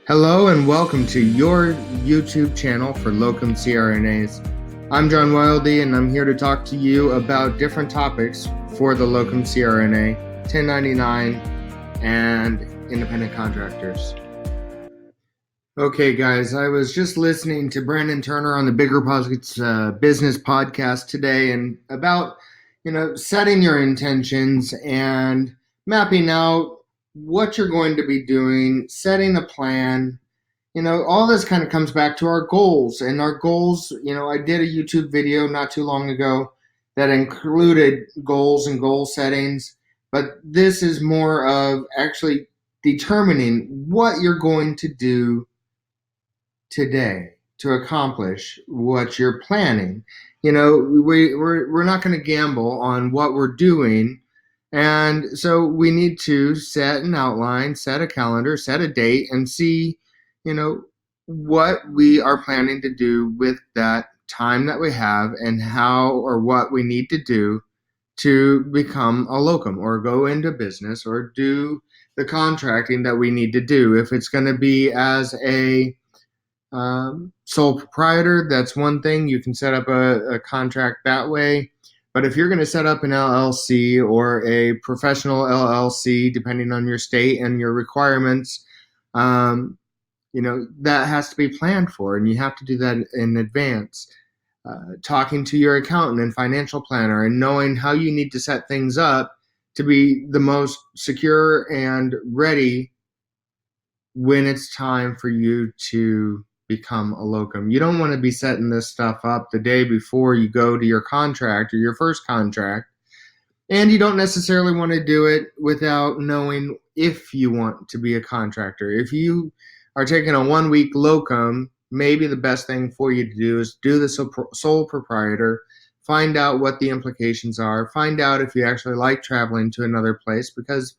Hello and welcome to your YouTube channel for Locum CRNAs. I'm John Wildy and I'm here to talk to you about different topics for the Locum CRNA, 1099, and independent contractors. Okay guys, I was just listening to Brandon Turner on the Bigger Pockets Business Podcast today and about, setting your intentions and mapping out what you're going to be doing, setting a plan. All this kind of comes back to our goals. And our goals, I did a YouTube video not too long ago that included goals and goal settings. But this is more of actually determining what you're going to do today to accomplish what you're planning. We're not going to gamble on what we're doing. And so we need to set an outline, set a calendar, set a date, and see, what we are planning to do with that time that we have and how or what we need to do to become a locum or go into business or do the contracting that we need to do. If it's going to be as a sole proprietor, that's one thing. You can set up a contract that way. But if you're going to set up an LLC or a professional LLC, depending on your state and your requirements, that has to be planned for, and you have to do that in advance. Talking to your accountant and financial planner and knowing how you need to set things up to be the most secure and ready when it's time for you to become a locum. You don't want to be setting this stuff up the day before you go to your contract or your first contract. And you don't necessarily want to do it without knowing if you want to be a contractor. If you are taking a 1 week locum, maybe the best thing for you to do is do the sole proprietor, find out what the implications are, find out if you actually like traveling to another place, because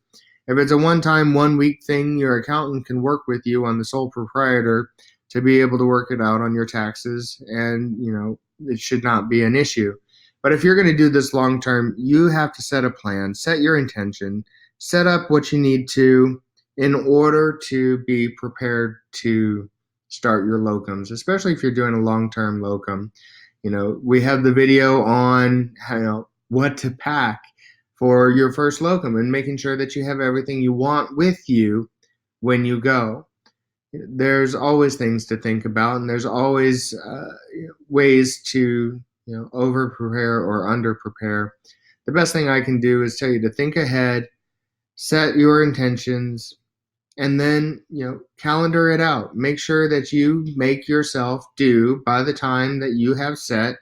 if it's a one-time 1 week thing, your accountant can work with you on the sole proprietor to be able to work it out on your taxes, and it should not be an issue. But if you're going to do this long term, you have to set a plan, set your intention, set up what you need to in order to be prepared to start your locums, especially if you're doing a long-term locum. We have the video on what to pack for your first locum and making sure that you have everything you want with you when you go. There's always things to think about, and there's always ways to over prepare or under prepare. The best thing I can do is tell you to think ahead, set your intentions, and then calendar it out. Make sure that you make yourself do, by the time that you have set,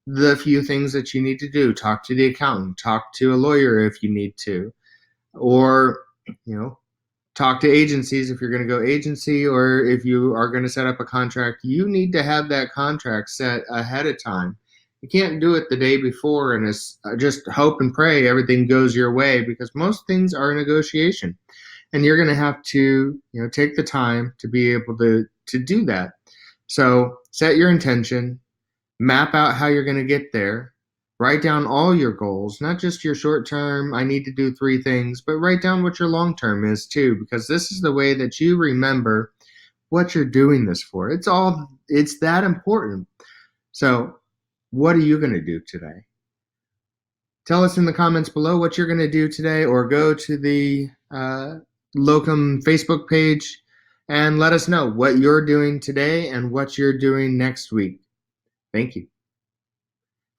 the few things that you need to do. Talk to the accountant, talk to a lawyer if you need to, or talk to agencies if you're going to go agency, or if you are going to set up a contract, you need to have that contract set ahead of time. You can't do it the day before and just hope and pray everything goes your way, because most things are a negotiation, and you're going to have to take the time to be able to do that. So set your intention, map out how you're going to get there. Write down all your goals, not just your short term, I need to do 3 things, but write down what your long term is too, because this is the way that you remember what you're doing this for. It's that important. So what are you going to do today? Tell us in the comments below what you're going to do today, or go to the Locum Facebook page and let us know what you're doing today and what you're doing next week. Thank you.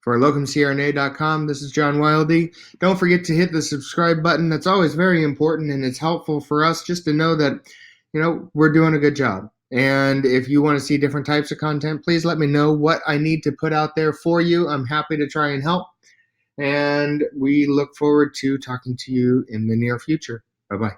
For locumcrna.com, this is John Wildy. Don't forget to hit the subscribe button. That's always very important, and it's helpful for us just to know that, we're doing a good job. And if you want to see different types of content, please let me know what I need to put out there for you. I'm happy to try and help. And we look forward to talking to you in the near future. Bye-bye.